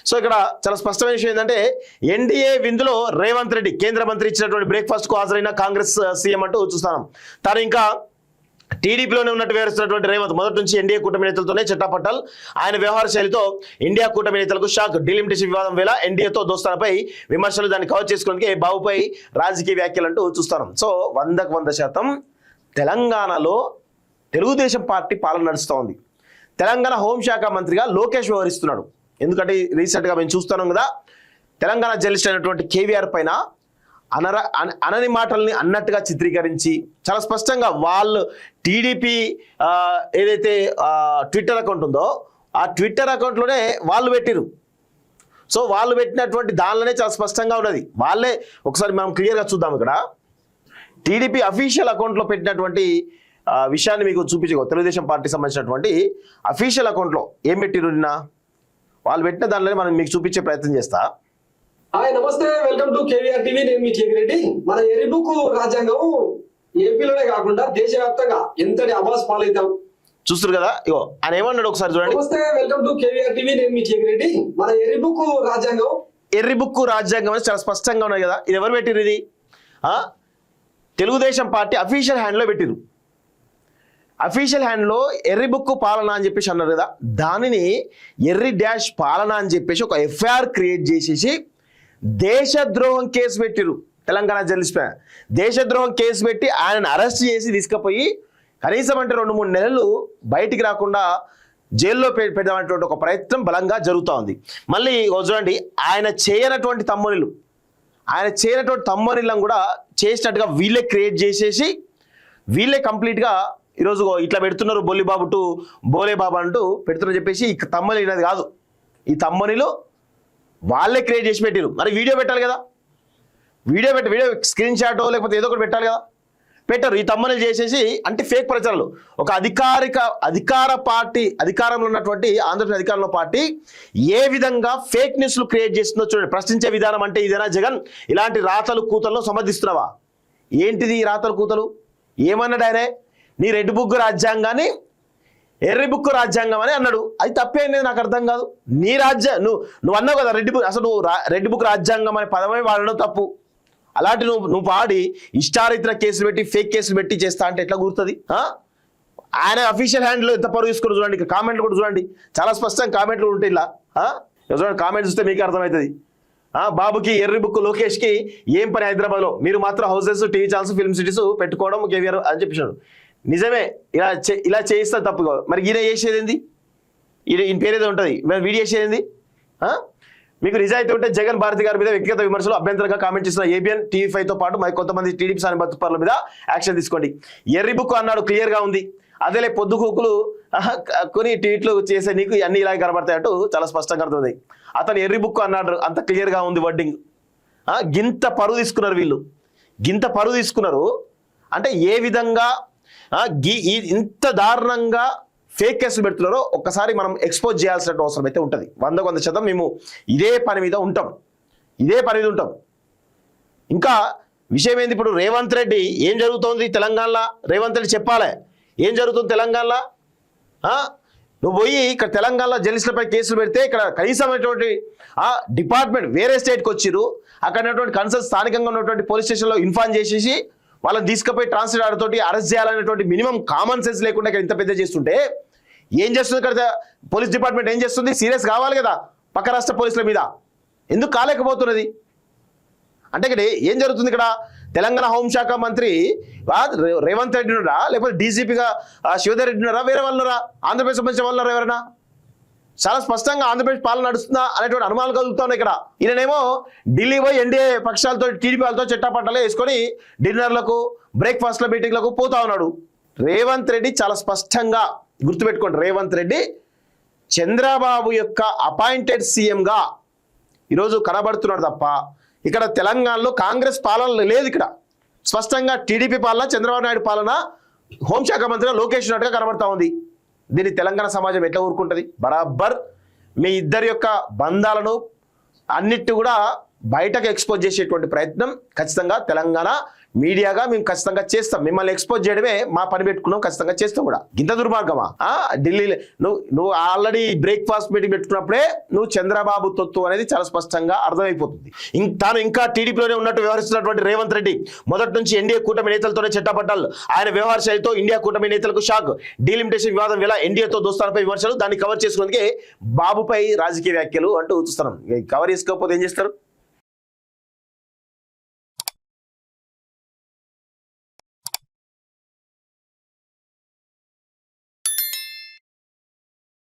So ఇక్కడ చాలా స్పష్టమైన విషయం ఏంటంటే ఎన్డీఏ విందులో రేవంత్ రెడ్డి కేంద్ర మంత్రి ఇచ్చినటువంటి బ్రేక్ఫాస్ట్ కు హాజరైన కాంగ్రెస్ సీఎం అంటూ చూస్తాం. తాను ఇంకా టీడీపీలోనే ఉన్నట్టు వివరిస్తున్నటువంటి రేవంత్ మొదటి నుంచి ఎన్డీఏ కూటమి నేతలతోనే చట్టాపట్టాల్. ఆయన వ్యవహార శైలితో ఇండియా కూటమి నేతలకు షాక్. డిలిమిటేషన్ వివాదం వేళ ఎన్డీఏతో దోస్తానపై విమర్శలు, దాన్ని కవర్ చేసుకోవడానికి బాబుపై రాజకీయ వ్యాఖ్యలు అంటూ చూస్తాం. సో 100% తెలంగాణలో తెలుగుదేశం పార్టీ పాలన నడుస్తూ ఉంది. తెలంగాణ హోంశాఖ మంత్రిగా లోకేష్ వ్యవహరిస్తున్నాడు. ఎందుకంటే రీసెంట్గా మేము చూస్తున్నాం కదా, తెలంగాణ జర్నలిస్ట్ అయినటువంటి కేవీఆర్ పైన అనని మాటల్ని అన్నట్టుగా చిత్రీకరించి చాలా స్పష్టంగా వాళ్ళు టీడీపీ ఏదైతే ట్విట్టర్ అకౌంట్ ఉందో ఆ ట్విట్టర్ అకౌంట్లోనే వాళ్ళు పెట్టిరు. సో వాళ్ళు పెట్టినటువంటి దానిలోనే చాలా స్పష్టంగా ఉన్నది. వాళ్ళే ఒకసారి మనం క్లియర్గా చూద్దాం. ఇక్కడ టీడీపీ అఫీషియల్ అకౌంట్లో పెట్టినటువంటి విషయాన్ని మీకు చూపించగో. తెలుగుదేశం పార్టీకి సంబంధించినటువంటి అఫీషియల్ అకౌంట్లో ఏం పెట్టిరు నిన్న వాళ్ళు పెట్టిన దానిలోనే మనం మీకు చూపించే ప్రయత్నం చేస్తా. హాయ్, నమస్తే, వెల్కమ్ టు కేవీఆర్ టీవీ. నేను మీ కేవిరెడ్డి. మన ఎర్రిబుక్ రాజ్యాంగం ఏపీలోనే కాకుండా దేశవ్యాప్తంగా ఎంతటి అబాస్ పాలైతాం చూస్తారు కదా. ఇగో ఆయన ఏమన్నాడు ఒకసారి చూడండి. నమస్తే, వెల్కమ్ టు కేవీఆర్ టీవీ. నేను మీ కేవిరెడ్డి. మన ఎర్రిబుక్ రాజ్యాంగం అని చాలా స్పష్టంగా ఉన్నాయి కదా. ఇది ఎవరు పెట్టిరు? ఇది తెలుగుదేశం పార్టీ అఫీషియల్ హ్యాండ్లో పెట్టిరు. అఫీషియల్ హ్యాండ్లో ఎర్రి బుక్ పాలన అని చెప్పేసి అన్నారు కదా, దానిని ఎర్రి డాష్ పాలన అని చెప్పేసి ఒక ఎఫ్ఐఆర్ క్రియేట్ చేసేసి దేశద్రోహం కేసు పెట్టిరు. తెలంగాణ జర్నలిస్ట్ పైన దేశద్రోహం కేసు పెట్టి ఆయనను అరెస్ట్ చేసి తీసుకుపోయి కనీసం అంటే 2-3 నెలలు బయటికి రాకుండా జైల్లో పెడదామనేటువంటి ఒక ప్రయత్నం బలంగా జరుగుతూ ఉంది. మళ్ళీ చూడండి, ఆయన చేయనటువంటి తమ్మనిళ్ళను కూడా చేసినట్టుగా వీళ్ళే క్రియేట్ చేసేసి వీళ్ళే కంప్లీట్గా ఈరోజు ఇట్లా పెడుతున్నారు. బొల్లిబాబు టు బోలేబాబు అంటూ పెడుతున్నారు చెప్పేసి ఈ తమ్మని అనేది కాదు, ఈ తమ్మనిలో వాళ్ళే క్రియేట్ చేసి పెట్టిరు. మరి వీడియో పెట్టాలి కదా, వీడియో స్క్రీన్ షాటో లేకపోతే ఏదో ఒకటి పెట్టాలి కదా, పెట్టారు. ఈ తమ్మని చేసేసి అంటే ఫేక్ ప్రచారాలు. ఒక అధికార పార్టీ, అధికారంలో ఉన్నటువంటి ఆంధ్రప్రదేశ్ అధికారంలో పార్టీ ఏ విధంగా ఫేక్ న్యూస్లు క్రియేట్ చేస్తుందో చూడండి. ప్రశ్నించే విధానం అంటే ఇదేనా జగన్? ఇలాంటి రాతలు కూతల్లో సమర్థిస్తున్నావా? ఏంటిది ఈ రాతలు కూతలు? ఏమన్నాడు ఆయనే? నీ రెడ్ బుక్ రాజ్యాంగాన్ని ఎర్రి బుక్ రాజ్యాంగం అని అన్నాడు. అది తప్పేంది నాకు అర్థం కాదు. నీ నువ్వు అన్నావు కదా రెడ్ బుక్, అసలు నువ్వు రెడ్ బుక్ రాజ్యాంగం అనే పదమే వాడడం తప్పు. అలాంటి నువ్వు పాడి ఇష్టారీతిన కేసులు పెట్టి ఫేక్ కేసులు పెట్టి చేస్తా అంటే ఎట్లా గుర్తుంది? ఆయన అఫీషియల్ హ్యాండ్లో ఎంత పరువు తీసుకుని చూడండి. ఇక కామెంట్లు కూడా చూడండి, చాలా స్పష్టంగా కామెంట్లు ఉంటాయి. ఇలా చూడండి, కామెంట్ చూస్తే మీకు అర్థమవుతుంది. బాబుకి ఎర్రి బుక్ లోకేష్కి ఏం పని హైదరాబాద్లో, మీరు మాత్రం houses, TV channels, film cities పెట్టుకోవడం కేవీఆర్ అని చెప్పేసాడు. నిజమే, ఇలా చేయిస్తా తప్పుగా. మరి ఈయన చేసేది ఏంది? ఈయన పేరేదో ఉంటుంది, వీడియో చేసేది ఏంది? మీకు నిజాయితీ ఉంటే జగన్ భారతి గారి మీద వ్యక్తిగత విమర్శలు అభ్యంతరంగా కామెంట్ చేసిన ఏబిఎన్ టీవీ5తో పాటు మరి కొంతమంది టీడీపీ సానుభూతుల మీద యాక్షన్ తీసుకోండి. ఎర్రి బుక్ అన్నాడు, క్లియర్గా ఉంది. అదేలే పొద్దుకూకులు కొన్ని ట్వీట్లు చేసే నీకు అన్ని ఇలా కనబడతాయంటూ చాలా స్పష్టంగా అర్థమవుతుంది. అతను ఎర్రి బుక్ అన్నాడు, అంత క్లియర్గా ఉంది వర్డింగ్. గింత పరువు తీసుకున్నారు వీళ్ళు, గింత పరువు తీసుకున్నారు అంటే ఏ విధంగా ఇంత దారుణంగా ఫేక్ కేసులు పెడుతున్నారో ఒక్కసారి మనం ఎక్స్పోజ్ చేయాల్సిన అవసరం అయితే ఉంటుంది. 100% మేము ఇదే పని మీద ఉంటాం. ఇంకా విషయం ఏంది, ఇప్పుడు రేవంత్ రెడ్డి ఏం జరుగుతోంది తెలంగాణలో? రేవంత్ రెడ్డి చెప్పాలి ఏం జరుగుతుంది తెలంగాణలో. నువ్వు పోయి ఇక్కడ తెలంగాణలో జర్నలిస్టులపై కేసులు పెడితే ఇక్కడ కనీసమైనటువంటి డిపార్ట్మెంట్ వేరే స్టేట్కి వచ్చిర్రు, అక్కడ ఉన్నటువంటి కన్సర్న్ స్థానికంగా ఉన్నటువంటి పోలీస్ స్టేషన్లో ఇన్ఫార్మ్ చేసేసి వాళ్ళని తీసుకుపోయి ట్రాన్స్ఫర్ ఆడుతోటి అరెస్ట్ చేయాలనేటువంటి మినిమం కామన్ సెన్స్ లేకుండా ఇక్కడ ఇంత పెద్ద చేస్తుంటే ఏం చేస్తుంది ఇక్కడ పోలీస్ డిపార్ట్మెంట్? ఏం చేస్తుంది? సీరియస్ కావాలి కదా పక్క రాష్ట్ర పోలీసుల మీద, ఎందుకు కాలేకపోతున్నది? అంటే ఇక్కడ ఏం జరుగుతుంది? ఇక్కడ తెలంగాణ హోంశాఖ మంత్రి రేవంత్ రెడ్డి ఉన్నారా, లేకపోతే డీజీపీగా శివధర్ రెడ్డి ఉన్నారా, వేరే వాళ్ళు ఉన్నారా? ఆంధ్రప్రదేశ్ సంబంధించిన వాళ్ళు ఉన్నారా ఎవరైనా? చాలా స్పష్టంగా ఆంధ్రప్రదేశ్ పాలన నడుస్తుందా అనేటువంటి అనుమానాలు కలుగుతున్నాయి ఇక్కడ. ఈయనేమో ఢిల్లీ పోయి ఎన్డీఏ పక్షాలతో, టీడీపీ వాళ్ళతో చట్టాపట్టాలే వేసుకొని డిన్నర్లకు, బ్రేక్ఫాస్ట్ల మీటింగ్లకు పోతా ఉన్నాడు. రేవంత్ రెడ్డి చాలా స్పష్టంగా గుర్తుపెట్టుకోండి, రేవంత్ రెడ్డి చంద్రబాబు యొక్క అపాయింటెడ్ సీఎంగా ఈరోజు కనబడుతున్నాడు తప్ప ఇక్కడ తెలంగాణలో కాంగ్రెస్ పాలన లేదు. ఇక్కడ స్పష్టంగా టీడీపీ పాలన, చంద్రబాబు నాయుడు పాలన, హోంశాఖ మంత్రిగా లోకేష్ ఉన్నట్టుగా కనబడతా ఉంది. దీన్ని తెలంగాణ సమాజం ఎట్లా ఊరుకుంటుంది? బరాబర్ మీ ఇద్దరి యొక్క బంధాలను అన్నిటి కూడా బయటకు ఎక్స్పోజ్ చేసేటువంటి ప్రయత్నం ఖచ్చితంగా తెలంగాణ మీడియాగా మేము ఖచ్చితంగా చేస్తాం, మిమ్మల్ని ఎక్స్పోజ్ చేయడమే మా పని పెట్టుకున్నాం, ఖచ్చితంగా చేస్తాం కూడా. ఇంత దుర్మార్గమా? ఢిల్లీలో నువ్వు ఆల్రెడీ బ్రేక్ఫాస్ట్ మీటింగ్ పెట్టుకున్నప్పుడే నువ్వు చంద్రబాబు తొత్తు అనేది చాలా స్పష్టంగా అర్థమైపోతుంది. తాను ఇంకా టీడీపీలోనే ఉన్నట్టు వ్యవహరిస్తున్నటువంటి రేవంత్ రెడ్డి మొదటి నుంచి ఎన్డీఏ కూటమి నేతలతోనే చెట్టాపట్టాలు. ఆయన వ్యవహార శైలితో ఇండియా కూటమి నేతలకు షాక్. డీలిమిటేషన్ వివాదం వేళ ఎన్డీఏతో దోస్తాలపై విమర్శలు, దాన్ని కవర్ చేసుకునేందుకే బాబుపై రాజకీయ వ్యాఖ్యలు అంటూ చూస్తున్నాం. కవర్ చేసుకోకపోతే ఏం చేస్తారు?